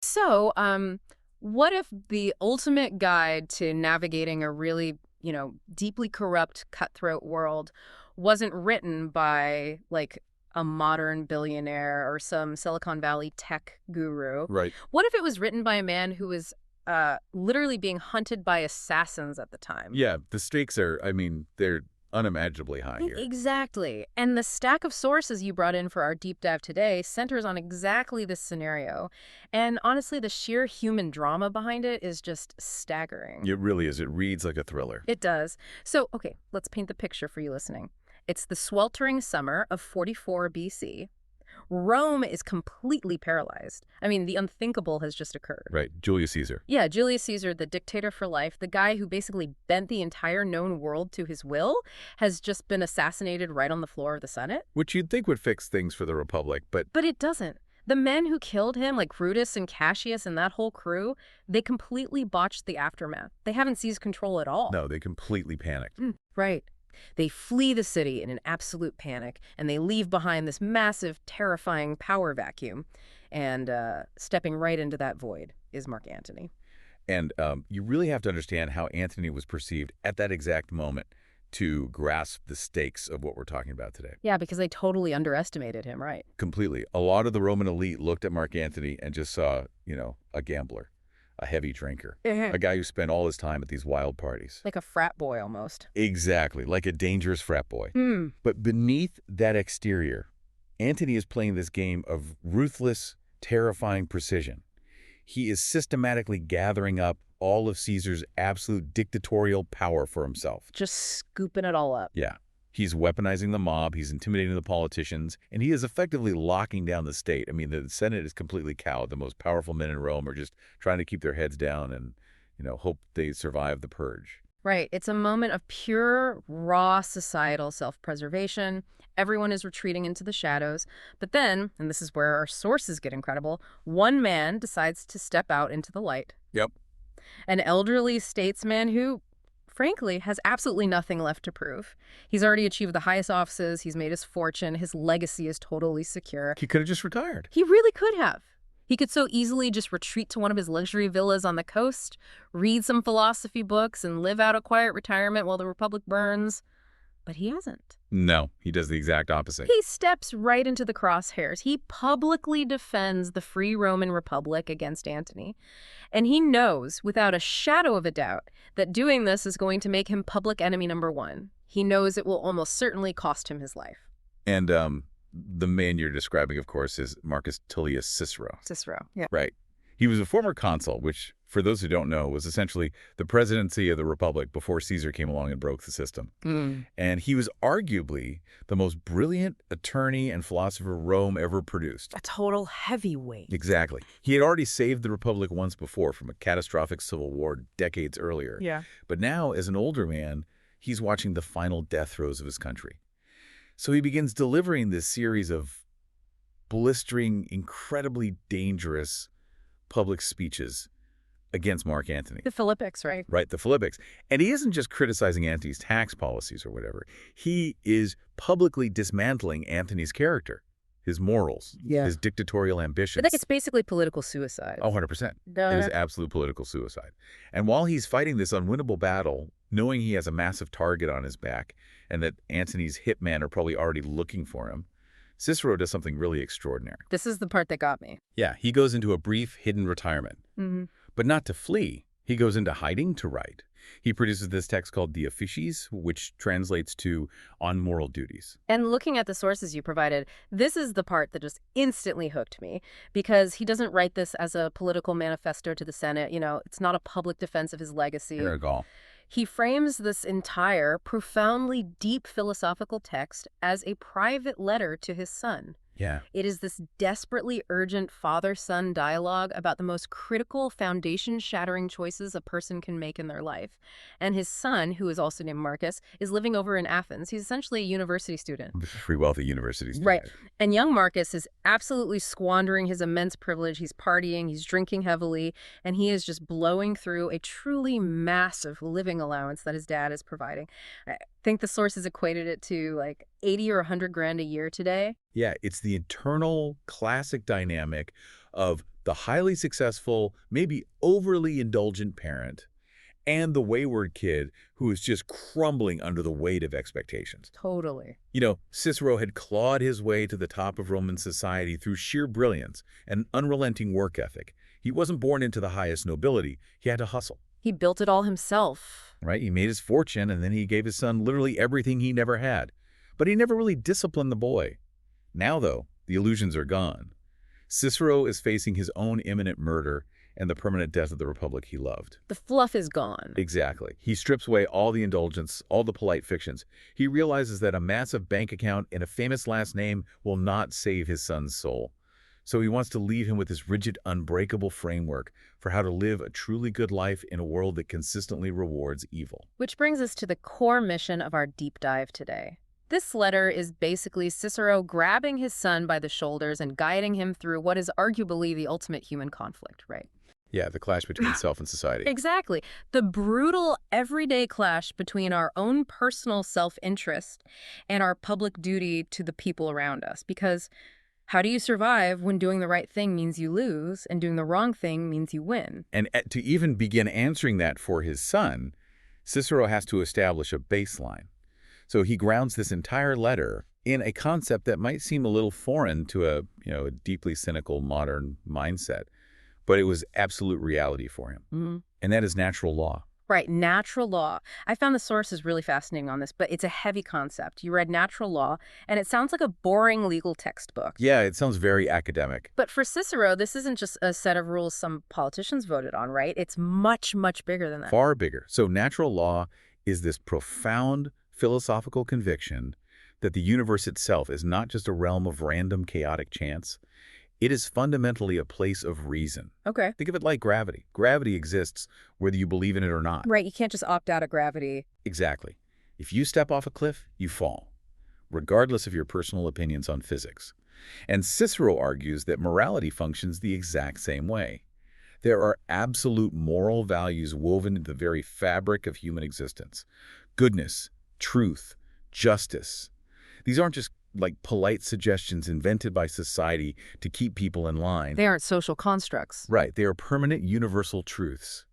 So, what if the ultimate guide to navigating a really, deeply corrupt, cutthroat world wasn't written by, like, a modern billionaire or some Silicon Valley tech guru? Right. What if it was written by a man who was literally being hunted by assassins at the time? Yeah, the stakes are, they're unimaginably high here. Exactly. And the stack of sources you brought in for our deep dive today centers on exactly this scenario. And honestly, the sheer human drama behind it is just staggering. It really is. It reads like a thriller. It does. So, okay, let's paint the picture for you listening. It's the sweltering summer of 44 BC. Rome is completely paralyzed. I mean, the unthinkable has just occurred. Right. Julius Caesar. Yeah, Julius Caesar, the dictator for life, the guy who basically bent the entire known world to his will, has just been assassinated right on the floor of the Senate. Which you'd think would fix things for the Republic, but But it doesn't. The men who killed him, like Brutus and Cassius and that whole crew, they completely botched the aftermath. They haven't seized control at all. no, they completely panicked. Right. They flee the city in an absolute panic, and they leave behind this massive, terrifying power vacuum. And stepping right into that void is Mark Antony. And you really have to understand how Antony was perceived at that exact moment to grasp the stakes of what we're talking about today. Yeah, because they totally underestimated him, right? Completely. A lot of the Roman elite looked at Mark Antony and just saw, a gambler, a heavy drinker, a guy who spent all his time at these wild parties. Like a frat boy, almost. Exactly, like a dangerous frat boy. Hmm. But beneath that exterior, Antony is playing this game of ruthless, terrifying precision. He is systematically gathering up all of Caesar's absolute dictatorial power for himself. Just scooping it all up. Yeah. He's weaponizing the mob, he's intimidating the politicians, and he is effectively locking down the state. I mean, the Senate is completely cowed. The most powerful men in Rome are just trying to keep their heads down and, hope they survive the purge. Right. It's a moment of pure, raw societal self-preservation. Everyone is retreating into the shadows. But then, and this is where our sources get incredible, one man decides to step out into the light. Yep. An elderly statesman who, frankly, has absolutely nothing left to prove. He's already achieved the highest offices. He's made his fortune. His legacy is totally secure. He could have just retired. He really could have. He could so easily just retreat to one of his luxury villas on the coast, read some philosophy books, and live out a quiet retirement while the Republic burns. But he hasn't. No, he does the exact opposite. He steps right into the crosshairs. He publicly defends the Free Roman Republic against Antony. And he knows, without a shadow of a doubt, that doing this is going to make him public enemy number one. He knows it will almost certainly cost him his life. And the man you're describing, of course, is Marcus Tullius Cicero. Cicero, yeah. Right. He was a former consul, which, for those who don't know, was essentially the presidency of the Republic before Caesar came along and broke the system. And he was arguably the most brilliant attorney and philosopher Rome ever produced. A total heavyweight. Exactly. He had already saved the Republic once before from a catastrophic civil war decades earlier. Yeah. But now, as an older man, he's watching the final death throes of his country. So he begins delivering this series of blistering, incredibly dangerous public speeches against Mark Antony. The Philippics, right? Right, the Philippics. And he isn't just criticizing Antony's tax policies or whatever. He is publicly dismantling Antony's character, his morals, his dictatorial ambitions. I think it's basically political suicide. Oh, 100%. It is absolute political suicide. And while he's fighting this unwinnable battle, knowing he has a massive target on his back and that Antony's hitmen are probably already looking for him, Cicero does something really extraordinary. This is the part that got me. Yeah, he goes into a brief hidden retirement. But not to flee. He goes into hiding to write. He produces this text called the Officiis, which translates to on moral duties. And looking at the sources you provided, this is the part that just instantly hooked me, because he doesn't write this as a political manifesto to the Senate. It's not a public defense of his legacy. Ergal. He frames this entire profoundly deep philosophical text as a private letter to his son. Yeah. It is this desperately urgent father-son dialogue about the most critical, foundation-shattering choices a person can make in their life. And his son, who is also named Marcus, is living over in Athens. He's essentially a university student. Free wealthy university student. Right. And young Marcus is absolutely squandering his immense privilege. He's partying, he's drinking heavily, and he is just blowing through a truly massive living allowance that his dad is providing. I think the sources equated it to like 80 or 100 grand a year today. Yeah, it's the eternal classic dynamic of the highly successful, maybe overly indulgent parent, and the wayward kid who is just crumbling under the weight of expectations. Totally. Cicero had clawed his way to the top of Roman society through sheer brilliance and unrelenting work ethic. He wasn't born into the highest nobility. He had to hustle. He built it all himself. Right? He made his fortune, and then he gave his son literally everything he never had. But he never really disciplined the boy. Now, though, the illusions are gone. Cicero is facing his own imminent murder and the permanent death of the republic he loved. The fluff is gone. Exactly. He strips away all the indulgence, all the polite fictions. He realizes that a massive bank account and a famous last name will not save his son's soul. So he wants to leave him with this rigid, unbreakable framework for how to live a truly good life in a world that consistently rewards evil. Which brings us to the core mission of our deep dive today. This letter is basically Cicero grabbing his son by the shoulders and guiding him through what is arguably the ultimate human conflict, right? Yeah, the clash between self and society. Exactly. The brutal, everyday clash between our own personal self-interest and our public duty to the people around us. Because how do you survive when doing the right thing means you lose and doing the wrong thing means you win? And to even begin answering that for his son, Cicero has to establish a baseline. So he grounds this entire letter in a concept that might seem a little foreign to a deeply cynical modern mindset, but it was absolute reality for him. Mm-hmm. And that is natural law. Right, natural law. I found the sources really fascinating on this, but it's a heavy concept. You read natural law, and it sounds like a boring legal textbook. Yeah, it sounds very academic. But for Cicero, this isn't just a set of rules some politicians voted on, right? It's much, much bigger than that. Far bigger. So natural law is this profound philosophical conviction that the universe itself is not just a realm of random, chaotic chance. It is fundamentally a place of reason. Okay. Think of it like gravity. Gravity exists whether you believe in it or not. Right, you can't just opt out of gravity. Exactly. If you step off a cliff, you fall, regardless of your personal opinions on physics. And Cicero argues that morality functions the exact same way. There are absolute moral values woven into the very fabric of human existence. Goodness, truth, justice. These aren't just like polite suggestions invented by society to keep people in line. They aren't social constructs. Right. They are permanent universal truths.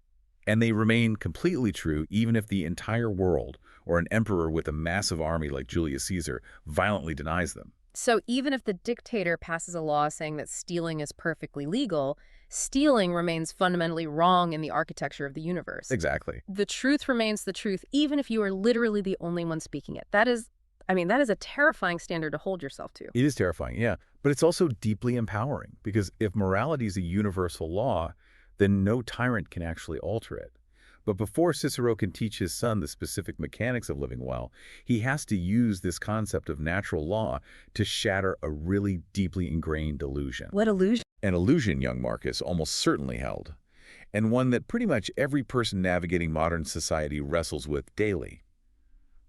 And they remain completely true even if the entire world or an emperor with a massive army like Julius Caesar violently denies them. So even if the dictator passes a law saying that stealing is perfectly legal, stealing remains fundamentally wrong in the architecture of the universe. Exactly. The truth remains the truth, even if you are literally the only one speaking it. That is a terrifying standard to hold yourself to. It is terrifying, yeah. But it's also deeply empowering because if morality is a universal law, then no tyrant can actually alter it. But before Cicero can teach his son the specific mechanics of living well, he has to use this concept of natural law to shatter a really deeply ingrained illusion. What illusion? An illusion young Marcus almost certainly held, and one that pretty much every person navigating modern society wrestles with daily.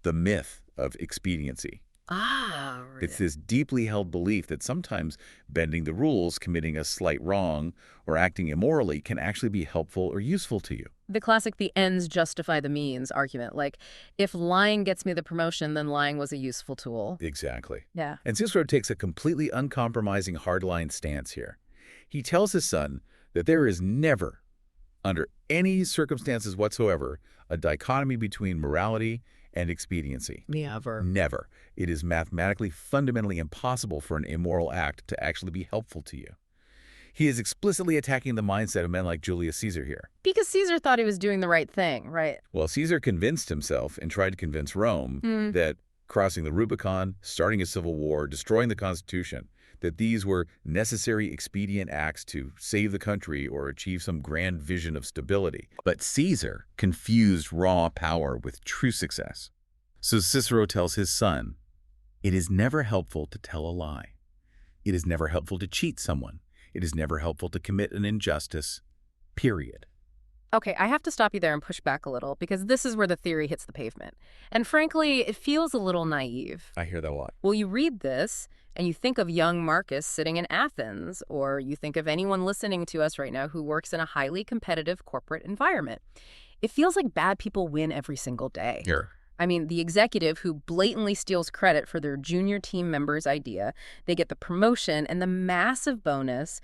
The myth of expediency. Ah, It's this deeply held belief that sometimes bending the rules, committing a slight wrong, or acting immorally can actually be helpful or useful to you. the classic "the ends justify the means" argument. Like, if lying gets me the promotion, then lying was a useful tool. Exactly. Yeah. And Cicero takes a completely uncompromising hardline stance here. He tells his son that there is never, under any circumstances whatsoever, a dichotomy between morality and expediency. Never. Never. It is mathematically fundamentally impossible for an immoral act to actually be helpful to you. He is explicitly attacking the mindset of men like Julius Caesar here. Because Caesar thought he was doing the right thing, right? Well, Caesar convinced himself and tried to convince Rome that crossing the Rubicon, starting a civil war, destroying the Constitution, that these were necessary expedient acts to save the country or achieve some grand vision of stability. But Caesar confused raw power with true success. So Cicero tells his son, it is never helpful to tell a lie. It is never helpful to cheat someone. It is never helpful to commit an injustice, period. Okay, I have to stop you there and push back a little, because this is where the theory hits the pavement. And frankly, it feels a little naive. I hear that a lot. Well, you read this, and you think of young Marcus sitting in Athens, or you think of anyone listening to us right now who works in a highly competitive corporate environment. It feels like bad people win every single day. Here. I mean, the executive who blatantly steals credit for their junior team member's idea, they get the promotion and the massive bonus,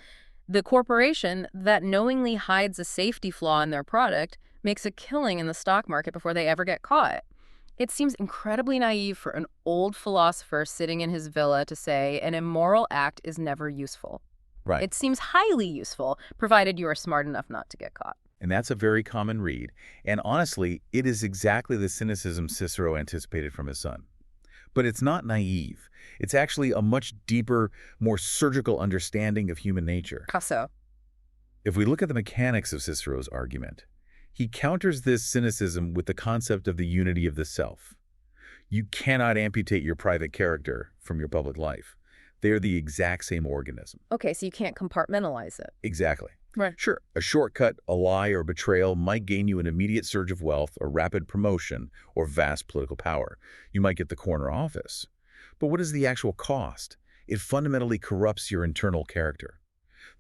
The corporation that knowingly hides a safety flaw in their product makes a killing in the stock market before they ever get caught. It seems incredibly naive for an old philosopher sitting in his villa to say an immoral act is never useful. Right. It seems highly useful, provided you are smart enough not to get caught. And that's a very common read. And honestly, it is exactly the cynicism Cicero anticipated from his son. But it's not naive. It's actually a much deeper, more surgical understanding of human nature. How so? If we look at the mechanics of Cicero's argument, he counters this cynicism with the concept of the unity of the self. You cannot amputate your private character from your public life. They are the exact same organism. Okay, so you can't compartmentalize it. Exactly. Right. Sure, a shortcut, a lie, or betrayal might gain you an immediate surge of wealth, a rapid promotion, or vast political power. You might get the corner office. But what is the actual cost? It fundamentally corrupts your internal character.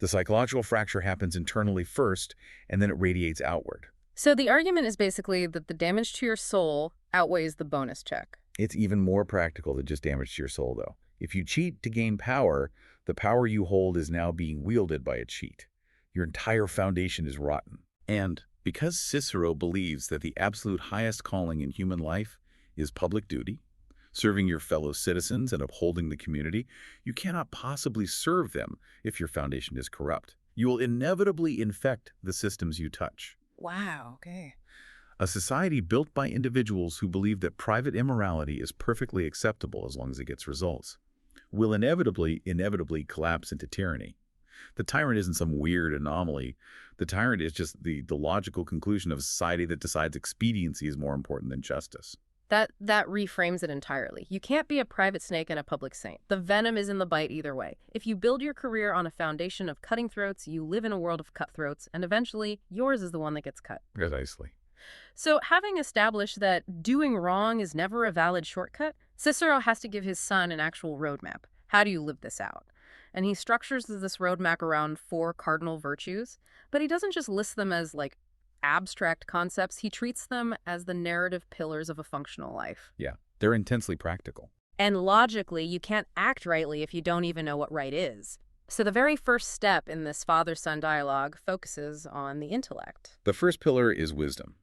The psychological fracture happens internally first, and then it radiates outward. So the argument is basically that the damage to your soul outweighs the bonus check. It's even more practical than just damage to your soul, though. If you cheat to gain power, the power you hold is now being wielded by a cheat. Your entire foundation is rotten. And because Cicero believes that the absolute highest calling in human life is public duty, serving your fellow citizens and upholding the community, you cannot possibly serve them if your foundation is corrupt. You will inevitably infect the systems you touch. Wow, okay. A society built by individuals who believe that private immorality is perfectly acceptable as long as it gets results will inevitably collapse into tyranny. The tyrant isn't some weird anomaly. The tyrant is just the logical conclusion of a society that decides expediency is more important than justice. That reframes it entirely. You can't be a private snake and a public saint. The venom is in the bite either way. If you build your career on a foundation of cutting throats, you live in a world of cutthroats, and eventually yours is the one that gets cut. Precisely. So having established that doing wrong is never a valid shortcut, Cicero has to give his son an actual roadmap. How do you live this out? And he structures this roadmap around 4 cardinal virtues, but he doesn't just list them as, like, abstract concepts. He treats them as the narrative pillars of a functional life. Yeah, they're intensely practical. And logically, you can't act rightly if you don't even know what right is. So the very first step in this father-son dialogue focuses on the intellect. The first pillar is wisdom.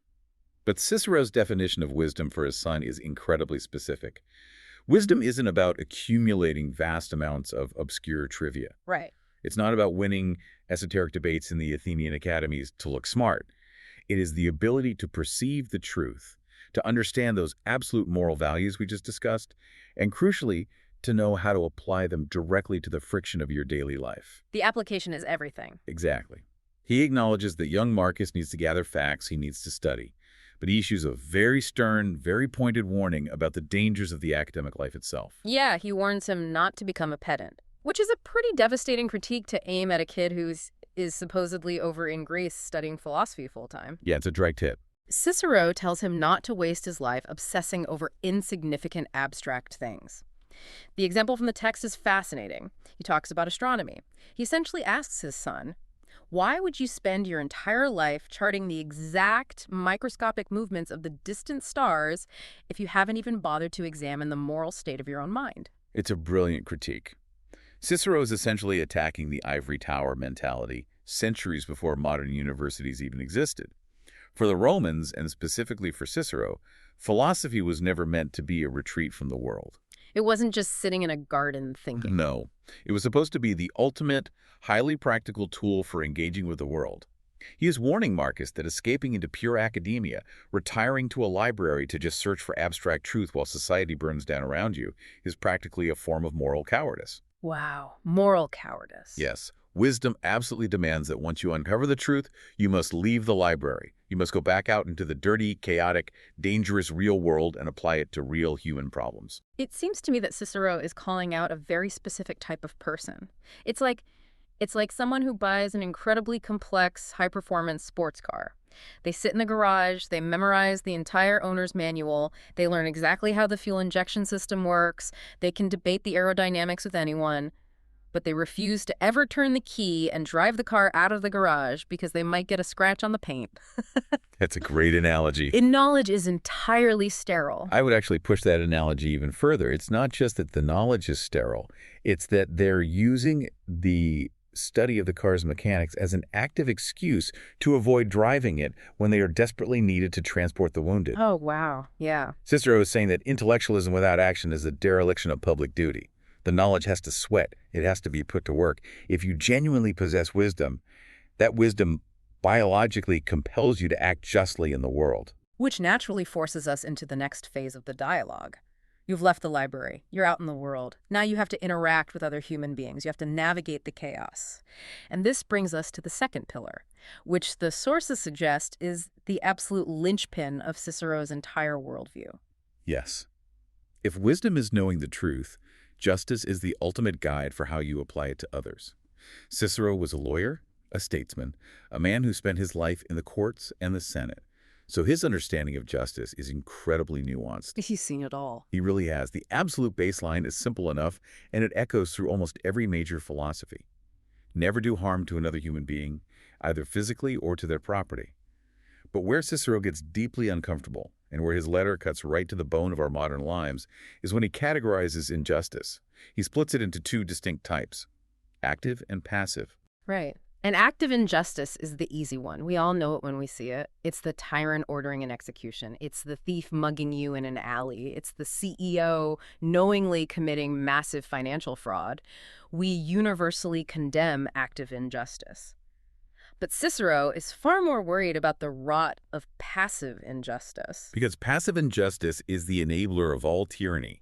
But Cicero's definition of wisdom for his son is incredibly specific. Wisdom isn't about accumulating vast amounts of obscure trivia. Right. It's not about winning esoteric debates in the Athenian academies to look smart. It is the ability to perceive the truth, to understand those absolute moral values we just discussed, and crucially, to know how to apply them directly to the friction of your daily life. The application is everything. Exactly. He acknowledges that young Marcus needs to gather facts, he needs to study. But he issues a very stern, very pointed warning about the dangers of the academic life itself. Yeah, he warns him not to become a pedant, which is a pretty devastating critique to aim at a kid is supposedly over in Greece studying philosophy full-time. Yeah, it's a direct hit. Cicero tells him not to waste his life obsessing over insignificant abstract things. The example from the text is fascinating. He talks about astronomy. He essentially asks his son, why would you spend your entire life charting the exact microscopic movements of the distant stars if you haven't even bothered to examine the moral state of your own mind? It's a brilliant critique. Cicero is essentially attacking the ivory tower mentality centuries before modern universities even existed. For the Romans, and specifically for Cicero, philosophy was never meant to be a retreat from the world. It wasn't just sitting in a garden thinking. No. It was supposed to be the ultimate, highly practical tool for engaging with the world. He is warning Marcus that escaping into pure academia, retiring to a library to just search for abstract truth while society burns down around you, is practically a form of moral cowardice. Wow, moral cowardice. Yes, wisdom absolutely demands that once you uncover the truth, you must leave the library. You must go back out into the dirty, chaotic, dangerous real world and apply it to real human problems. It seems to me that Cicero is calling out a very specific type of person. It's like someone who buys an incredibly complex, high-performance sports car. They sit in the garage, they memorize the entire owner's manual, they learn exactly how the fuel injection system works, they can debate the aerodynamics with anyone, but they refuse to ever turn the key and drive the car out of the garage because they might get a scratch on the paint. That's a great analogy. Knowledge is entirely sterile. I would actually push that analogy even further. It's not just that the knowledge is sterile. It's that they're using the study of the car's mechanics as an active excuse to avoid driving it when they are desperately needed to transport the wounded. Oh, wow. Yeah. Cicero is saying that intellectualism without action is a dereliction of public duty. The knowledge has to sweat. It has to be put to work. If you genuinely possess wisdom, that wisdom biologically compels you to act justly in the world. Which naturally forces us into the next phase of the dialogue. You've left the library. You're out in the world. Now you have to interact with other human beings. You have to navigate the chaos. And this brings us to the second pillar, which the sources suggest is the absolute linchpin of Cicero's entire worldview. Yes. If wisdom is knowing the truth, justice is the ultimate guide for how you apply it to others. Cicero was a lawyer, a statesman, a man who spent his life in the courts and the Senate. So his understanding of justice is incredibly nuanced. He's seen it all. He really has. The absolute baseline is simple enough, and it echoes through almost every major philosophy. Never do harm to another human being, either physically or to their property. But where Cicero gets deeply uncomfortable, and where his letter cuts right to the bone of our modern lives, is when he categorizes injustice. He splits it into two distinct types, active and passive. Right. And active injustice is the easy one. We all know it when we see it. It's the tyrant ordering an execution. It's the thief mugging you in an alley. It's the CEO knowingly committing massive financial fraud. We universally condemn active injustice. But Cicero is far more worried about the rot of passive injustice. Because passive injustice is the enabler of all tyranny.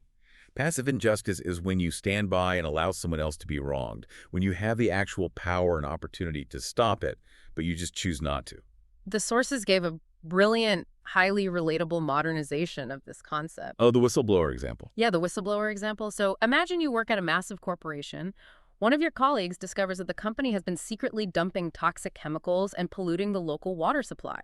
Passive injustice is when you stand by and allow someone else to be wronged, when you have the actual power and opportunity to stop it, but you just choose not to. The sources gave a brilliant, highly relatable modernization of this concept. Oh, the whistleblower example. Yeah, the whistleblower example. So imagine you work at a massive corporation. One of your colleagues discovers that the company has been secretly dumping toxic chemicals and polluting the local water supply.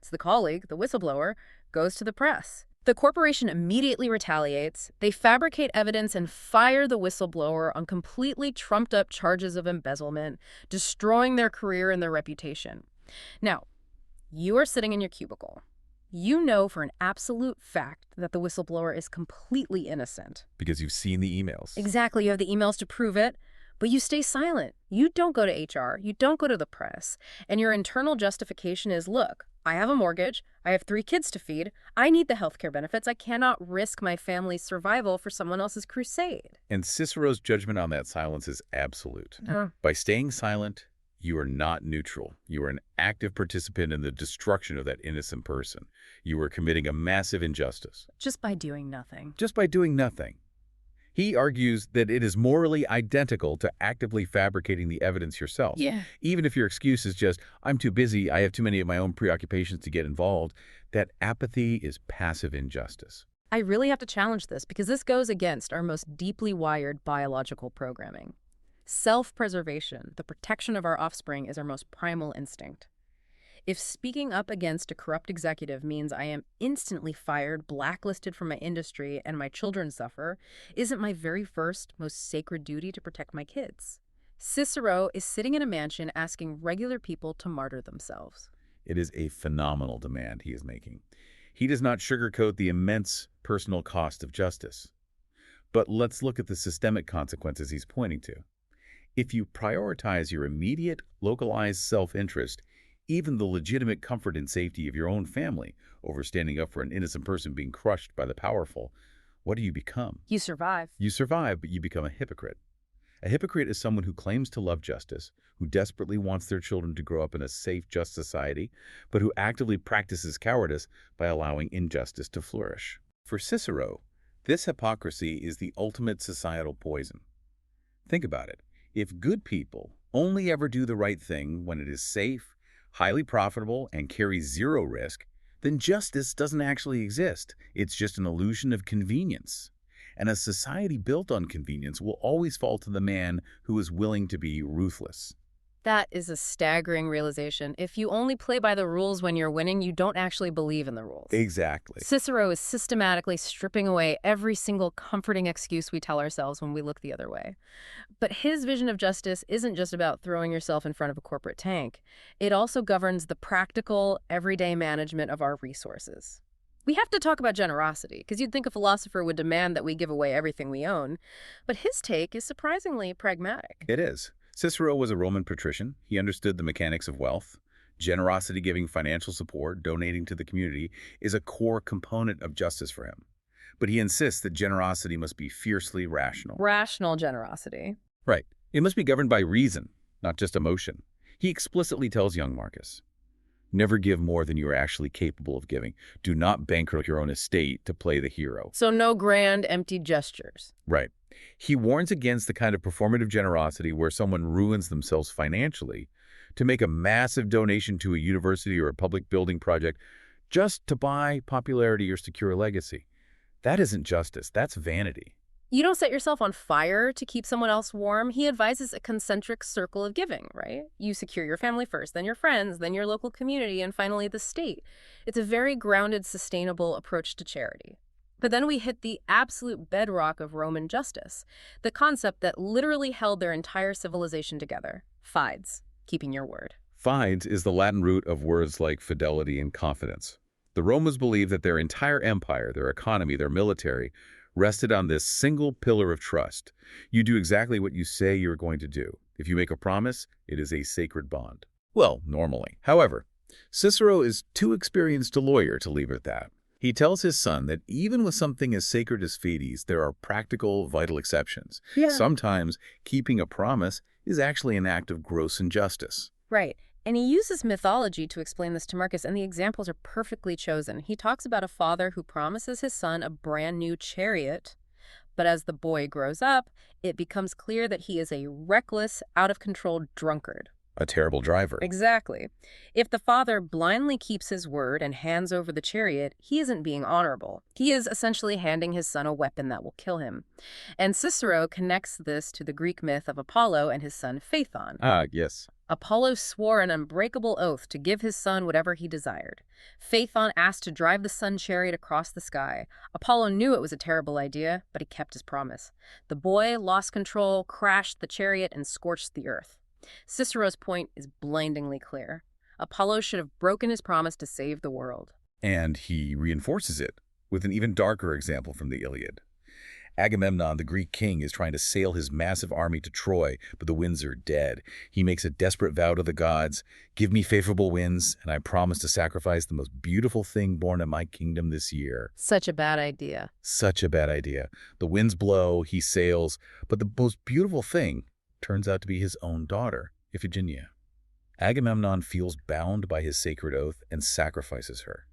So the colleague, the whistleblower, goes to the press. The corporation immediately retaliates. They fabricate evidence and fire the whistleblower on completely trumped-up charges of embezzlement, destroying their career and their reputation. Now, you are sitting in your cubicle. You know for an absolute fact that the whistleblower is completely innocent. Because you've seen the emails. Exactly. You have the emails to prove it, but you stay silent. You don't go to HR. You don't go to the press. And your internal justification is, look, I have a mortgage. I have 3 kids to feed. I need the healthcare benefits. I cannot risk my family's survival for someone else's crusade. And Cicero's judgment on that silence is absolute. By staying silent, you are not neutral. You are an active participant in the destruction of that innocent person. You are committing a massive injustice. Just by doing nothing. Just by doing nothing. He argues that it is morally identical to actively fabricating the evidence yourself. Yeah. Even if your excuse is just, I'm too busy, I have too many of my own preoccupations to get involved, that apathy is passive injustice. I really have to challenge this because this goes against our most deeply wired biological programming. Self-preservation, the protection of our offspring, is our most primal instinct. If speaking up against a corrupt executive means I am instantly fired, blacklisted from my industry, and my children suffer, isn't my very first, most sacred duty to protect my kids? Cicero is sitting in a mansion asking regular people to martyr themselves. It is a phenomenal demand he is making. He does not sugarcoat the immense personal cost of justice. But let's look at the systemic consequences he's pointing to. If you prioritize your immediate, localized self-interest, even the legitimate comfort and safety of your own family, over standing up for an innocent person being crushed by the powerful, what do you become? You survive. You survive, but you become a hypocrite. A hypocrite is someone who claims to love justice, who desperately wants their children to grow up in a safe, just society, but who actively practices cowardice by allowing injustice to flourish. For Cicero, this hypocrisy is the ultimate societal poison. Think about it. If good people only ever do the right thing when it is safe, highly profitable, and carries zero risk, then justice doesn't actually exist. It's just an illusion of convenience. And a society built on convenience will always fall to the man who is willing to be ruthless. That is a staggering realization. If you only play by the rules when you're winning, you don't actually believe in the rules. Exactly. Cicero is systematically stripping away every single comforting excuse we tell ourselves when we look the other way. But his vision of justice isn't just about throwing yourself in front of a corporate tank. It also governs the practical, everyday management of our resources. We have to talk about generosity, because you'd think a philosopher would demand that we give away everything we own. But his take is surprisingly pragmatic. It is. Cicero was a Roman patrician. He understood the mechanics of wealth. Generosity, giving financial support, donating to the community, is a core component of justice for him. But he insists that generosity must be fiercely rational. Rational generosity. Right. It must be governed by reason, not just emotion. He explicitly tells young Marcus, never give more than you are actually capable of giving. Do not bankroll your own estate to play the hero. So no grand, empty gestures. Right. He warns against the kind of performative generosity where someone ruins themselves financially to make a massive donation to a university or a public building project just to buy popularity or secure a legacy. That isn't justice. That's vanity. You don't set yourself on fire to keep someone else warm. He advises a concentric circle of giving, right? You secure your family first, then your friends, then your local community, and finally the state. It's a very grounded, sustainable approach to charity. But then we hit the absolute bedrock of Roman justice, the concept that literally held their entire civilization together. Fides, keeping your word. Fides is the Latin root of words like fidelity and confidence. The Romans believed that their entire empire, their economy, their military, rested on this single pillar of trust. You do exactly what you say you're going to do. If you make a promise, it is a sacred bond. Well, normally. However, Cicero is too experienced a lawyer to leave it at that. He tells his son that even with something as sacred as fides, there are practical, vital exceptions. Yeah. Sometimes keeping a promise is actually an act of gross injustice. Right. And he uses mythology to explain this to Marcus, and the examples are perfectly chosen. He talks about a father who promises his son a brand new chariot, but as the boy grows up, it becomes clear that he is a reckless, out-of-control drunkard. A terrible driver. Exactly. If the father blindly keeps his word and hands over the chariot, he isn't being honorable. He is essentially handing his son a weapon that will kill him. And Cicero connects this to the Greek myth of Apollo and his son Phaethon. Ah, yes. Apollo swore an unbreakable oath to give his son whatever he desired. Phaethon asked to drive the sun chariot across the sky. Apollo knew it was a terrible idea, but he kept his promise. The boy lost control, crashed the chariot, and scorched the earth. Cicero's point is blindingly clear. Apollo should have broken his promise to save the world. And he reinforces it with an even darker example from the Iliad. Agamemnon, the Greek king, is trying to sail his massive army to Troy, but the winds are dead. He makes a desperate vow to the gods, give me favorable winds, and I promise to sacrifice the most beautiful thing born in my kingdom this year. Such a bad idea. Such a bad idea. The winds blow, he sails, but the most beautiful thing turns out to be his own daughter, Iphigenia. Agamemnon feels bound by his sacred oath and sacrifices her.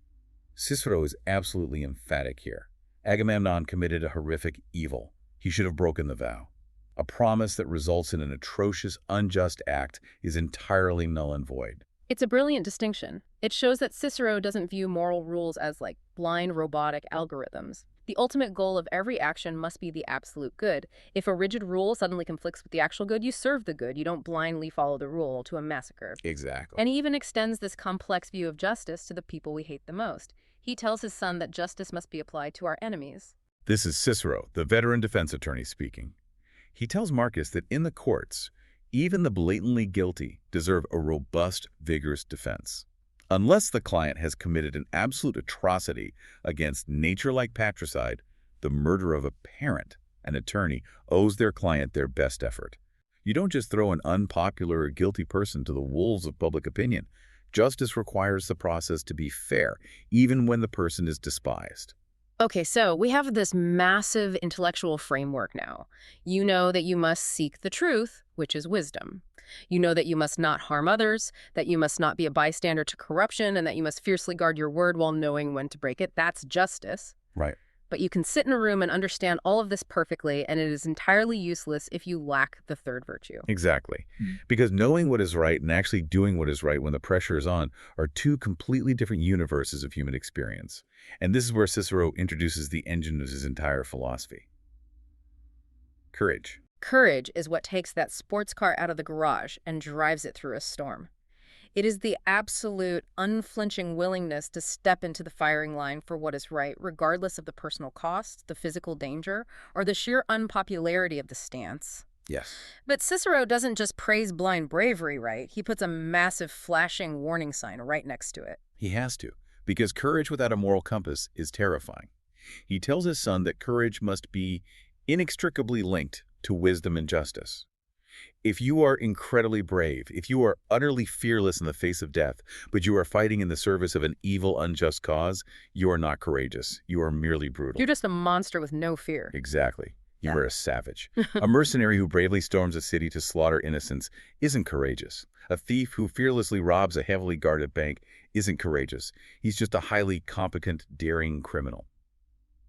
Cicero is absolutely emphatic here. Agamemnon committed a horrific evil. He should have broken the vow. A promise that results in an atrocious, unjust act is entirely null and void. It's a brilliant distinction. It shows that Cicero doesn't view moral rules as like blind robotic algorithms. The ultimate goal of every action must be the absolute good. If a rigid rule suddenly conflicts with the actual good, you serve the good. You don't blindly follow the rule to a massacre. Exactly. And he even extends this complex view of justice to the people we hate the most. He tells his son that justice must be applied to our enemies. This is Cicero, the veteran defense attorney, speaking. He tells Marcus that in the courts, even the blatantly guilty deserve a robust, vigorous defense. Unless the client has committed an absolute atrocity against nature like patricide, the murder of a parent, an attorney owes their client their best effort. You don't just throw an unpopular or guilty person to the wolves of public opinion. Justice requires the process to be fair, even when the person is despised. Okay, so we have this massive intellectual framework now. You know that you must seek the truth, which is wisdom. You know that you must not harm others, that you must not be a bystander to corruption, and that you must fiercely guard your word while knowing when to break it. That's justice. Right. But you can sit in a room and understand all of this perfectly, and it is entirely useless if you lack the third virtue. Exactly. Because knowing what is right and actually doing what is right when the pressure is on are two completely different universes of human experience. And this is where Cicero introduces the engine of his entire philosophy. Courage. Courage is what takes that sports car out of the garage and drives it through a storm. It is the absolute, unflinching willingness to step into the firing line for what is right, regardless of the personal cost, the physical danger, or the sheer unpopularity of the stance. Yes. But Cicero doesn't just praise blind bravery, right? He puts a massive flashing warning sign right next to it. He has to, because courage without a moral compass is terrifying. He tells his son that courage must be inextricably linked to wisdom and justice. If you are incredibly brave, if you are utterly fearless in the face of death, but you are fighting in the service of an evil, unjust cause, you are not courageous. You are merely brutal. You're just a monster with no fear. Exactly. You Yeah. are a savage. A mercenary who bravely storms a city to slaughter innocents isn't courageous. A thief who fearlessly robs a heavily guarded bank isn't courageous. He's just a highly competent, daring criminal.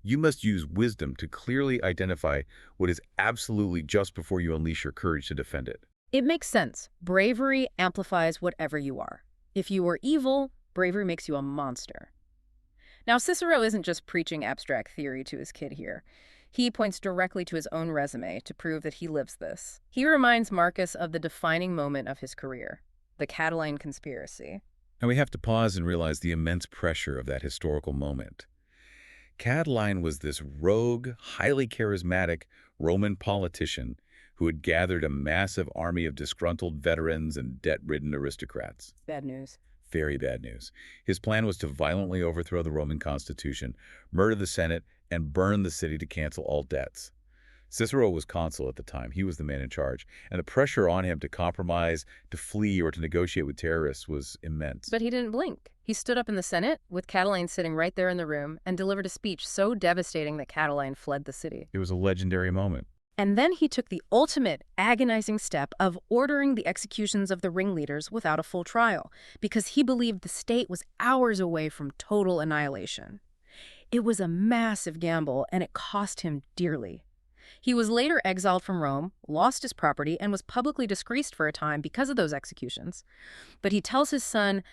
You must use wisdom to clearly identify what is absolutely just before you unleash your courage to defend it. It makes sense. Bravery amplifies whatever you are. If you are evil, bravery makes you a monster. Now, Cicero isn't just preaching abstract theory to his kid here. He points directly to his own resume to prove that he lives this. He reminds Marcus of the defining moment of his career, the Catiline conspiracy. And we have to pause and realize the immense pressure of that historical moment. Catiline was this rogue, highly charismatic Roman politician who had gathered a massive army of disgruntled veterans and debt-ridden aristocrats. Bad news. Very bad news. His plan was to violently overthrow the Roman constitution, murder the Senate, and burn the city to cancel all debts. Cicero was consul at the time. He was the man in charge, and the pressure on him to compromise, to flee, or to negotiate with terrorists was immense. But he didn't blink. He stood up in the Senate, with Catiline sitting right there in the room, and delivered a speech so devastating that Catiline fled the city. It was a legendary moment. And then he took the ultimate agonizing step of ordering the executions of the ringleaders without a full trial, because he believed the state was hours away from total annihilation. It was a massive gamble, and it cost him dearly. He was later exiled from Rome, lost his property, and was publicly disgraced for a time because of those executions. But he tells his son,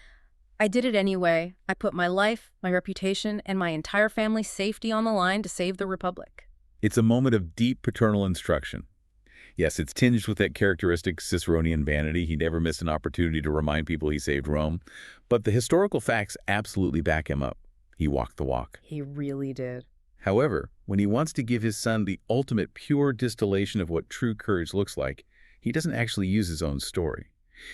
"I did it anyway. I put my life, my reputation, and my entire family's safety on the line to save the Republic." It's a moment of deep paternal instruction. Yes, it's tinged with that characteristic Ciceronian vanity. He never missed an opportunity to remind people he saved Rome. But the historical facts absolutely back him up. He walked the walk. He really did. However, when he wants to give his son the ultimate pure distillation of what true courage looks like, he doesn't actually use his own story.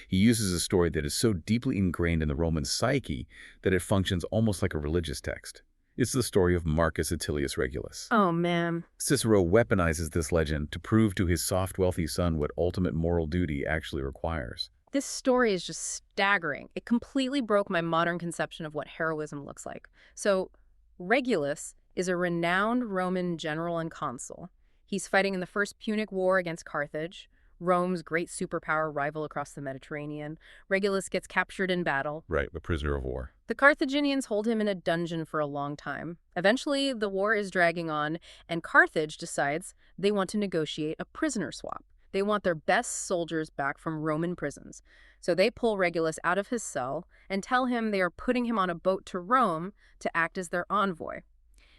He uses a story that is so deeply ingrained in the Roman psyche that it functions almost like a religious text. It's the story of Marcus Tullius Regulus. Oh, man. Cicero weaponizes this legend to prove to his soft, wealthy son what ultimate moral duty actually requires. This story is just staggering. It completely broke my modern conception of what heroism looks like. So, Regulus is a renowned Roman general and consul. He's fighting in the First Punic War against Carthage, Rome's great superpower rival across the Mediterranean. Regulus gets captured in battle. Right, a prisoner of war. The Carthaginians hold him in a dungeon for a long time. Eventually, the war is dragging on, and Carthage decides they want to negotiate a prisoner swap. They want their best soldiers back from Roman prisons. So they pull Regulus out of his cell and tell him they are putting him on a boat to Rome to act as their envoy.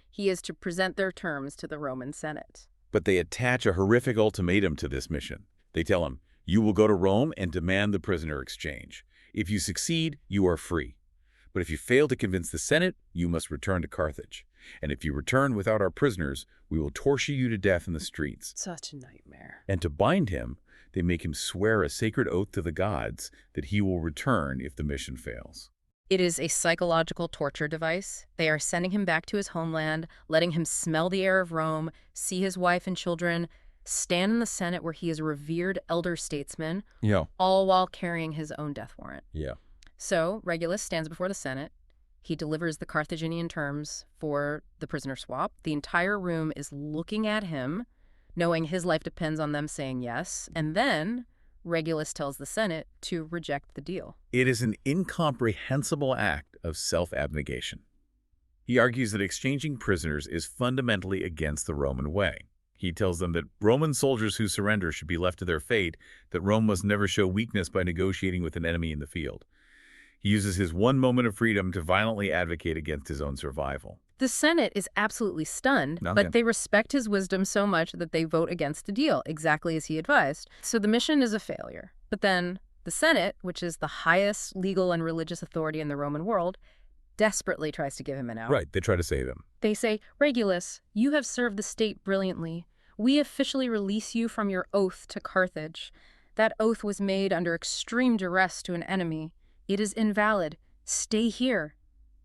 He is to present their terms to the Roman Senate. But they attach a horrific ultimatum to this mission. They tell him, "You will go to Rome and demand the prisoner exchange. If you succeed, you are free. But if you fail to convince the Senate, you must return to Carthage. And if you return without our prisoners, we will torture you to death in the streets." Such a nightmare. And to bind him, they make him swear a sacred oath to the gods that he will return if the mission fails. It is a psychological torture device. They are sending him back to his homeland, letting him smell the air of Rome, see his wife and children, stand in the Senate where he is a revered elder statesman, Yeah. all while carrying his own death warrant. Yeah. So Regulus stands before the Senate. He delivers the Carthaginian terms for the prisoner swap. The entire room is looking at him, knowing his life depends on them saying yes. And then Regulus tells the Senate to reject the deal. It is an incomprehensible act of self-abnegation. He argues that exchanging prisoners is fundamentally against the Roman way. He tells them that Roman soldiers who surrender should be left to their fate, that Rome must never show weakness by negotiating with an enemy in the field. He uses his one moment of freedom to violently advocate against his own survival. The Senate is absolutely stunned, Okay. but they respect his wisdom so much that they vote against the deal, exactly as he advised. So the mission is a failure. But then the Senate, which is the highest legal and religious authority in the Roman world, desperately tries to give him an out. Right, they try to save him. They say, "Regulus, you have served the state brilliantly. We officially release you from your oath to Carthage. That oath was made under extreme duress to an enemy. It is invalid. Stay here.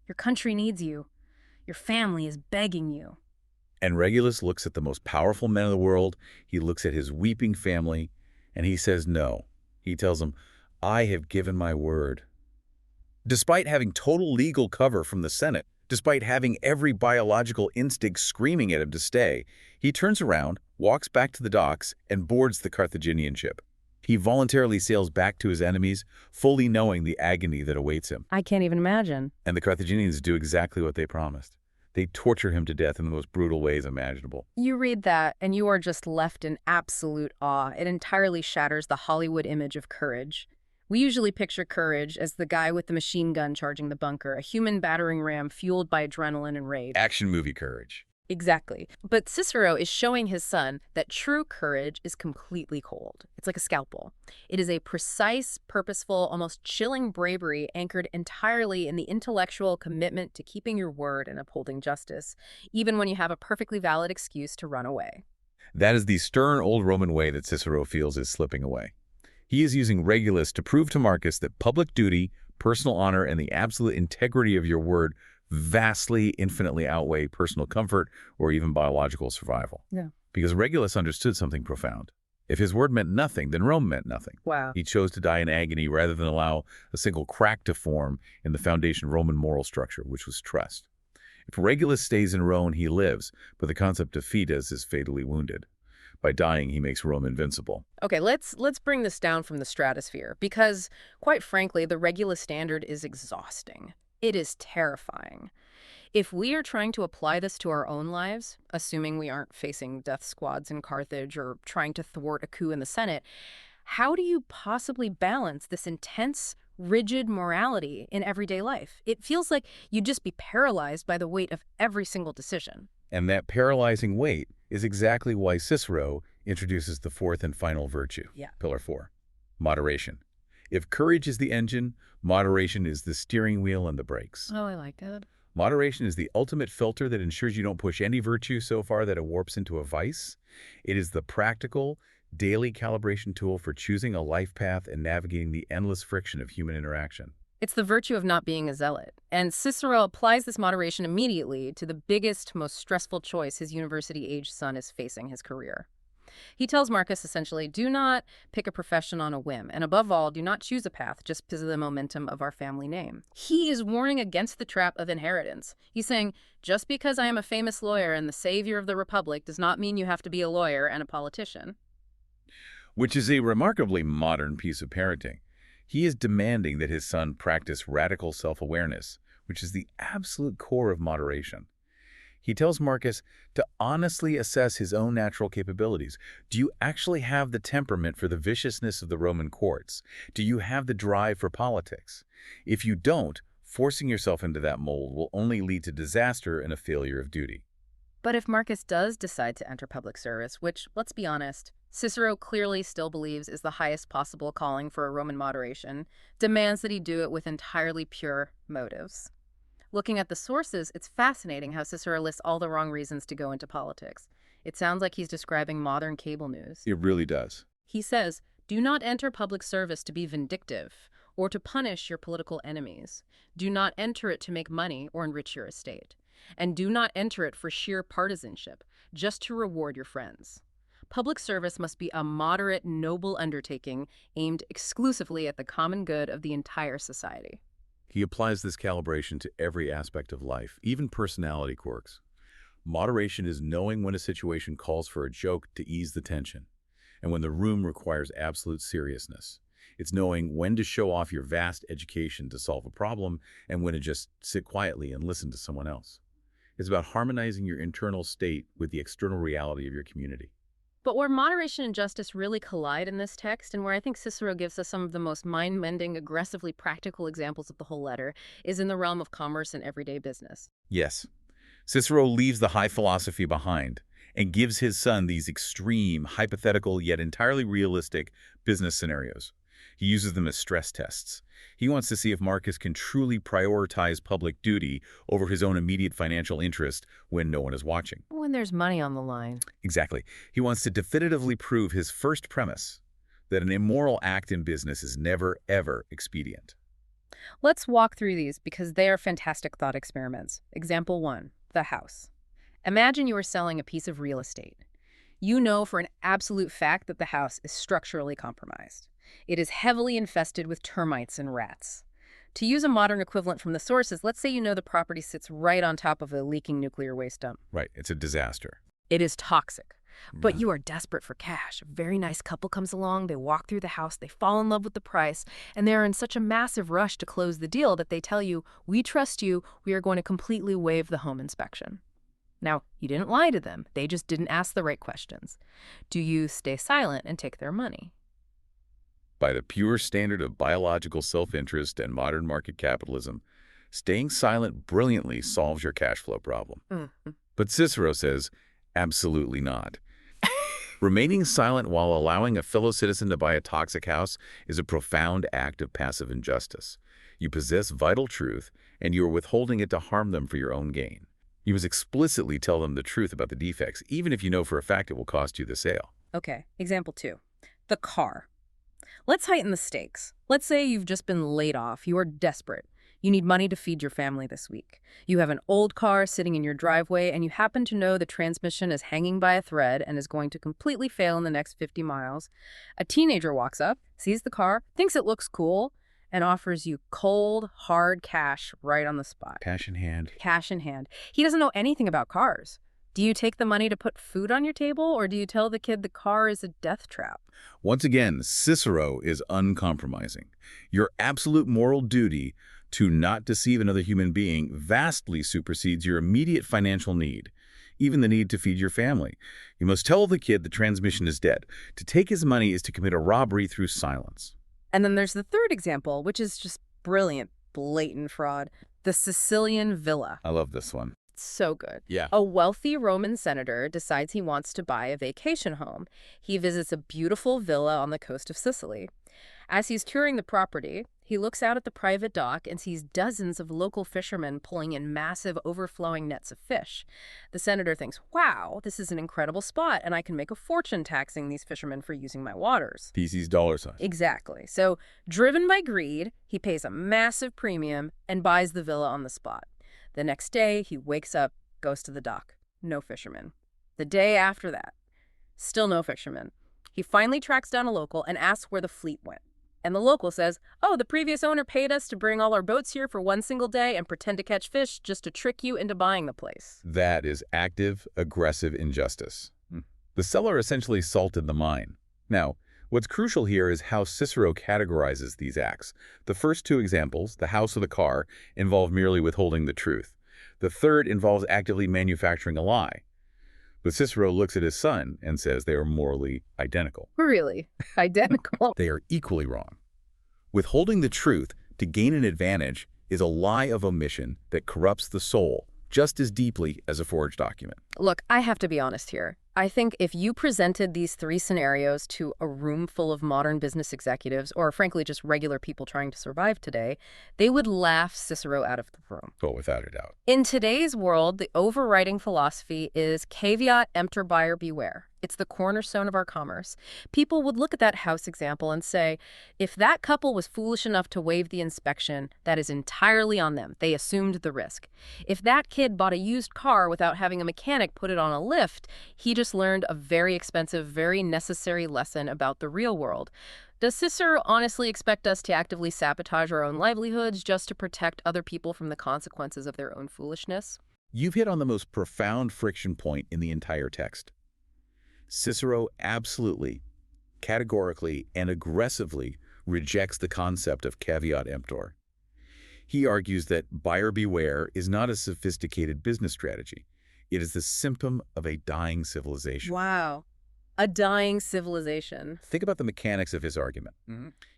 Your country needs you. Your family is begging you." And Regulus looks at the most powerful men of the world, he looks at his weeping family, And he says no. He tells him, I have given my word. Despite having total legal cover from the Senate, despite having every biological instinct screaming at him to stay, he turns around, walks back to the docks, and boards the Carthaginian ship. He voluntarily sails back to his enemies, fully knowing the agony that awaits him. I can't even imagine. And the Carthaginians do exactly what they promised. They torture him to death in the most brutal ways imaginable. You read that, and you are just left in absolute awe. It entirely shatters the Hollywood image of courage. We usually picture courage as the guy with the machine gun charging the bunker, a human battering ram fueled by adrenaline and rage. Action movie courage. Exactly. But Cicero is showing his son that true courage is completely cold. It's like a scalpel. It is a precise, purposeful, almost chilling bravery anchored entirely in the intellectual commitment to keeping your word and upholding justice, even when you have a perfectly valid excuse to run away. That is the stern old Roman way that Cicero feels is slipping away. He is using Regulus to prove to Marcus that public duty, personal honor, and the absolute integrity of your word vastly, infinitely outweigh personal comfort or even biological survival. Yeah. Because Regulus understood something profound. If his word meant nothing, then Rome meant nothing. Wow. He chose to die in agony rather than allow a single crack to form in the foundation of Roman moral structure, which was trust. If Regulus stays in Rome, he lives, but the concept of fides is fatally wounded. By dying, he makes Rome invincible. Okay, let's bring this down from the stratosphere, because, quite frankly, the Regulus standard is exhausting. It is terrifying. If we are trying to apply this to our own lives, assuming we aren't facing death squads in Carthage or trying to thwart a coup in the Senate, how do you possibly balance this intense, rigid morality in everyday life? It feels like you'd just be paralyzed by the weight of every single decision. And that paralyzing weight is exactly why Cicero introduces the fourth and final virtue, Pillar 4, moderation. If courage is the engine, moderation is the steering wheel and the brakes. Oh, I like that. Moderation is the ultimate filter that ensures you don't push any virtue so far that it warps into a vice. It is the practical, daily calibration tool for choosing a life path and navigating the endless friction of human interaction. It's the virtue of not being a zealot. And Cicero applies this moderation immediately to the biggest, most stressful choice his university-aged son is facing his career. He tells Marcus essentially, do not pick a profession on a whim, and above all, do not choose a path just because of the momentum of our family name. He is warning against the trap of inheritance. He's saying, just because I am a famous lawyer and the savior of the republic does not mean you have to be a lawyer and a politician. Which is a remarkably modern piece of parenting. He is demanding that his son practice radical self-awareness, which is the absolute core of moderation. He tells Marcus to honestly assess his own natural capabilities. Do you actually have the temperament for the viciousness of the Roman courts? Do you have the drive for politics? If you don't, forcing yourself into that mold will only lead to disaster and a failure of duty. But if Marcus does decide to enter public service, which, let's be honest, Cicero clearly still believes is the highest possible calling for a Roman moderation, demands that he do it with entirely pure motives. Looking at the sources, it's fascinating how Cicero lists all the wrong reasons to go into politics. It sounds like he's describing modern cable news. It really does. He says, do not enter public service to be vindictive or to punish your political enemies. Do not enter it to make money or enrich your estate. And do not enter it for sheer partisanship, just to reward your friends. Public service must be a moderate, noble undertaking aimed exclusively at the common good of the entire society. He applies this calibration to every aspect of life, even personality quirks. Moderation is knowing when a situation calls for a joke to ease the tension, and when the room requires absolute seriousness. It's knowing when to show off your vast education to solve a problem and when to just sit quietly and listen to someone else. It's about harmonizing your internal state with the external reality of your community. But where moderation and justice really collide in this text, and where I think Cicero gives us some of the most mind-bending, aggressively practical examples of the whole letter, is in the realm of commerce and everyday business. Yes, Cicero leaves the high philosophy behind and gives his son these extreme, hypothetical, yet entirely realistic business scenarios. He uses them as stress tests. He wants to see if Marcus can truly prioritize public duty over his own immediate financial interest when no one is watching. When there's money on the line. Exactly. He wants to definitively prove his first premise, that an immoral act in business is never, ever expedient. Let's walk through these because they are fantastic thought experiments. Example 1, the house. Imagine you are selling a piece of real estate. You know for an absolute fact that the house is structurally compromised. It is heavily infested with termites and rats. To use a modern equivalent from the sources, let's say you know the property sits right on top of a leaking nuclear waste dump. Right, it's a disaster. It is toxic. But Mhm. you are desperate for cash. A very nice couple comes along, they walk through the house, they fall in love with the price, and they're in such a massive rush to close the deal that they tell you, "We trust you, we are going to completely waive the home inspection." Now, you didn't lie to them, they just didn't ask the right questions. Do you stay silent and take their money? By the pure standard of biological self-interest and modern market capitalism, staying silent brilliantly solves your cash flow problem. Mhm. But Cicero says, absolutely not. Remaining silent while allowing a fellow citizen to buy a toxic house is a profound act of passive injustice. You possess vital truth, and you are withholding it to harm them for your own gain. You must explicitly tell them the truth about the defects, even if you know for a fact it will cost you the sale. Okay, example 2. The car. Let's heighten the stakes. Let's say you've just been laid off. You are desperate. You need money to feed your family this week. You have an old car sitting in your driveway, and you happen to know the transmission is hanging by a thread and is going to completely fail in the next 50 miles. A teenager walks up, sees the car, thinks it looks cool, and offers you cold, hard cash right on the spot. Cash in hand. Cash in hand. He doesn't know anything about cars. Do you take the money to put food on your table, or do you tell the kid the car is a death trap? Once again, Cicero is uncompromising. Your absolute moral duty to not deceive another human being vastly supersedes your immediate financial need, even the need to feed your family. You must tell the kid the transmission is dead. To take his money is to commit a robbery through silence. And then there's the third example, which is just brilliant, blatant fraud. The Sicilian villa. I love this one. So good. Yeah. A wealthy Roman senator decides he wants to buy a vacation home. He visits a beautiful villa on the coast of Sicily. As he's touring the property, he looks out at the private dock and sees dozens of local fishermen pulling in massive overflowing nets of fish. The senator thinks, wow, this is an incredible spot, and I can make a fortune taxing these fishermen for using my waters. PC's dollar sign. Exactly. So, driven by greed, he pays a massive premium and buys the villa on the spot. The next day, he wakes up, goes to the dock. No fishermen. The day after that, still no fishermen. He finally tracks down a local and asks where the fleet went. And the local says, oh, the previous owner paid us to bring all our boats here for one single day and pretend to catch fish just to trick you into buying the place. That is active, aggressive injustice. The seller essentially salted the mine. Now, what's crucial here is how Cicero categorizes these acts. The first two examples, the house or the car, involve merely withholding the truth. The third involves actively manufacturing a lie. But Cicero looks at his son and says they are morally identical. Really? Identical? They are equally wrong. Withholding the truth to gain an advantage is a lie of omission that corrupts the soul just as deeply as a forged document. Look, I have to be honest here. I think if you presented these 3 scenarios to a room full of modern business executives, or frankly just regular people trying to survive today, they would laugh Cicero out of the room. Oh, without a doubt. In today's world, the overriding philosophy is caveat emptor, buyer beware. It's the cornerstone of our commerce. People would look at that house example and say, if that couple was foolish enough to waive the inspection, that is entirely on them. They assumed the risk. If that kid bought a used car without having a mechanic put it on a lift, he just learned a very expensive, very necessary lesson about the real world. Does Cicero honestly expect us to actively sabotage our own livelihoods just to protect other people from the consequences of their own foolishness? You've hit on the most profound friction point in the entire text. Cicero absolutely, categorically, and aggressively rejects the concept of caveat emptor. He argues that buyer beware is not a sophisticated business strategy. It is the symptom of a dying civilization. Wow. A dying civilization. Think about the mechanics of his argument.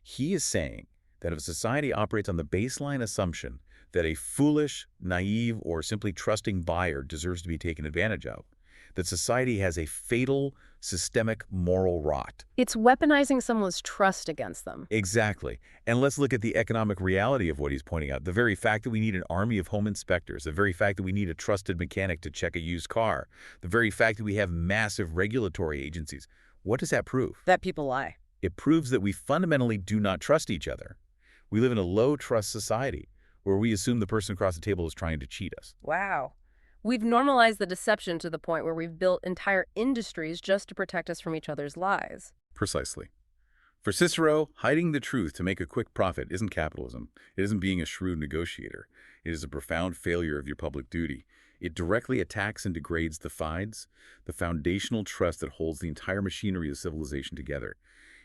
He is saying that if a society operates on the baseline assumption that a foolish, naive, or simply trusting buyer deserves to be taken advantage of, that society has a fatal, systemic moral rot. It's weaponizing someone's trust against them. Exactly. And let's look at the economic reality of what he's pointing out. The very fact that we need an army of home inspectors, the very fact that we need a trusted mechanic to check a used car, the very fact that we have massive regulatory agencies. What does that prove? That people lie. It proves that we fundamentally do not trust each other. We live in a low-trust society where we assume the person across the table is trying to cheat us. Wow. We've normalized the deception to the point where we've built entire industries just to protect us from each other's lies. Precisely. For Cicero, hiding the truth to make a quick profit isn't capitalism. It isn't being a shrewd negotiator. It is a profound failure of your public duty. It directly attacks and degrades the fides, the foundational trust that holds the entire machinery of civilization together.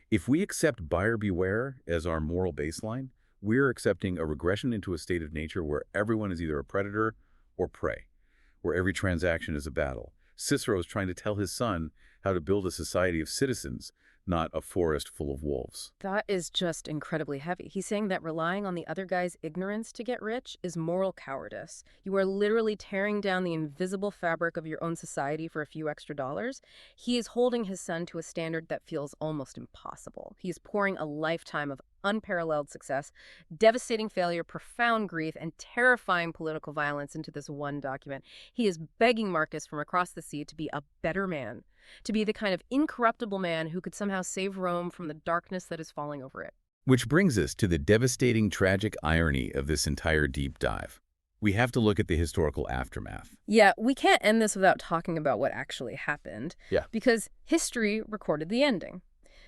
If we accept buyer beware as our moral baseline, we're accepting a regression into a state of nature where everyone is either a predator or prey, where every transaction is a battle. Cicero is trying to tell his son how to build a society of citizens, not a forest full of wolves. That is just incredibly heavy. He's saying that relying on the other guy's ignorance to get rich is moral cowardice. You are literally tearing down the invisible fabric of your own society for a few extra dollars. He is holding his son to a standard that feels almost impossible. He is pouring a lifetime of unparalleled success, devastating failure, profound grief, and terrifying political violence into this one document. He is begging Marcus from across the sea to be a better man, to be the kind of incorruptible man who could somehow save Rome from the darkness that is falling over it. Which brings us to the devastating, tragic irony of this entire deep dive. We have to look at the historical aftermath. Yeah, we can't end this without talking about what actually happened, Yeah. because history recorded the ending.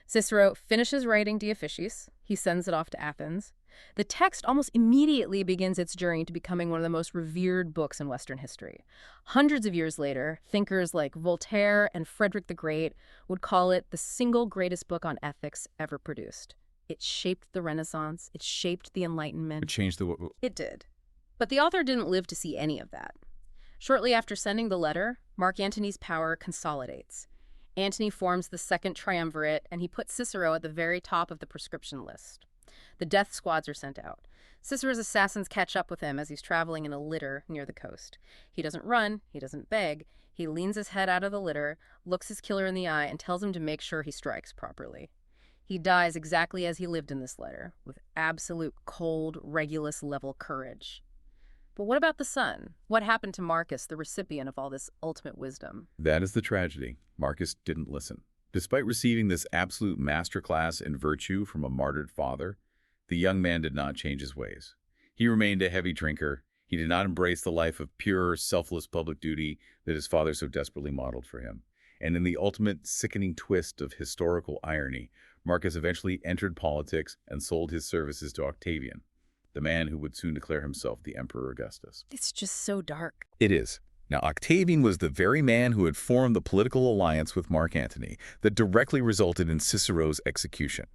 Cicero finishes writing De Officiis. He sends it off to Athens. The text almost immediately begins its journey to becoming one of the most revered books in Western history. Hundreds of years later, thinkers like Voltaire and Frederick the Great would call it the single greatest book on ethics ever produced. It shaped the Renaissance. It shaped the Enlightenment. It changed the... It did. But the author didn't live to see any of that. Shortly after sending the letter, Mark Antony's power consolidates. Antony forms the Second Triumvirate, and he puts Cicero at the very top of the proscription list. The death squads are sent out. Cicero's assassins catch up with him as he's traveling in a litter near the coast. He doesn't run, he doesn't beg. He leans his head out of the litter, looks his killer in the eye, and tells him to make sure he strikes properly. He dies exactly as he lived in this letter, with absolute cold, Regulus-level courage. But what about the son? What happened to Marcus, the recipient of all this ultimate wisdom? That is the tragedy. Marcus didn't listen. Despite receiving this absolute masterclass in virtue from a martyred father, the young man did not change his ways. He remained a heavy drinker. He did not embrace the life of pure, selfless public duty that his father so desperately modeled for him. And in the ultimate sickening twist of historical irony, Marcus eventually entered politics and sold his services to Octavian, the man who would soon declare himself the Emperor Augustus. It's just so dark. It is. Now, Octavian was the very man who had formed the political alliance with Mark Antony that directly resulted in Cicero's execution.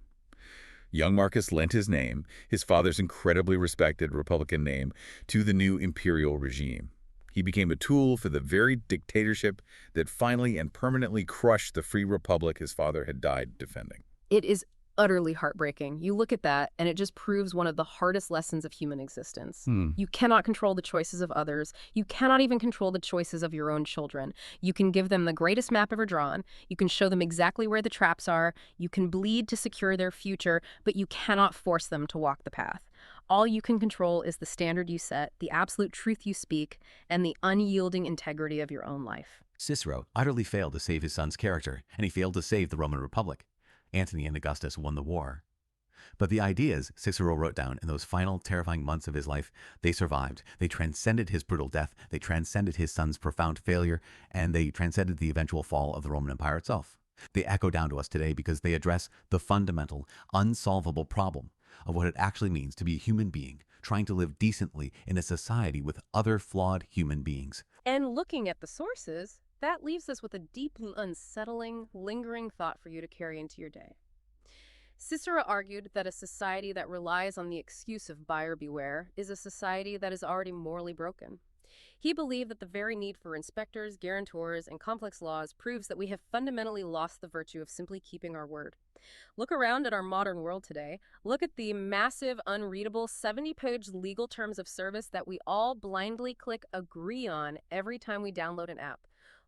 Young Marcus lent his name, his father's incredibly respected Republican name, to the new imperial regime. He became a tool for the very dictatorship that finally and permanently crushed the free republic his father had died defending. It is utterly heartbreaking. You look at that, and it just proves one of the hardest lessons of human existence. You cannot control the choices of others. You cannot even control the choices of your own children. You can give them the greatest map ever drawn. You can show them exactly where the traps are. You can bleed to secure their future, but you cannot force them to walk the path. All you can control is the standard you set, the absolute truth you speak, and the unyielding integrity of your own life. Cicero utterly failed to save his son's character, and he failed to save the Roman Republic. Antony and Augustus won the war. But the ideas Cicero wrote down in those final terrifying months of his life, they survived. They transcended his brutal death, they transcended his son's profound failure, and they transcended the eventual fall of the Roman Empire itself. They echo down to us today because they address the fundamental, unsolvable problem of what it actually means to be a human being, trying to live decently in a society with other flawed human beings. And looking at the sources, that leaves us with a deeply unsettling, lingering thought for you to carry into your day. Cicero argued that a society that relies on the excuse of buyer beware is a society that is already morally broken. He believed that the very need for inspectors, guarantors, and complex laws proves that we have fundamentally lost the virtue of simply keeping our word. Look around at our modern world today. Look at the massive, unreadable 70-page legal terms of service that we all blindly click agree on every time we download an app.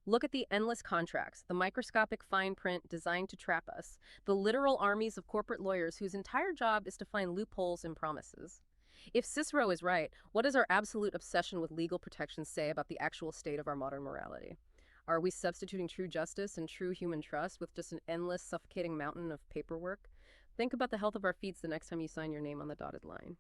Look at the endless contracts, the microscopic fine print designed to trap us, the literal armies of corporate lawyers whose entire job is to find loopholes in promises. If Cicero is right, what does our absolute obsession with legal protections say about the actual state of our modern morality? Are we substituting true justice and true human trust with just an endless, suffocating mountain of paperwork? Think about the health of our feet the next time you sign your name on the dotted line.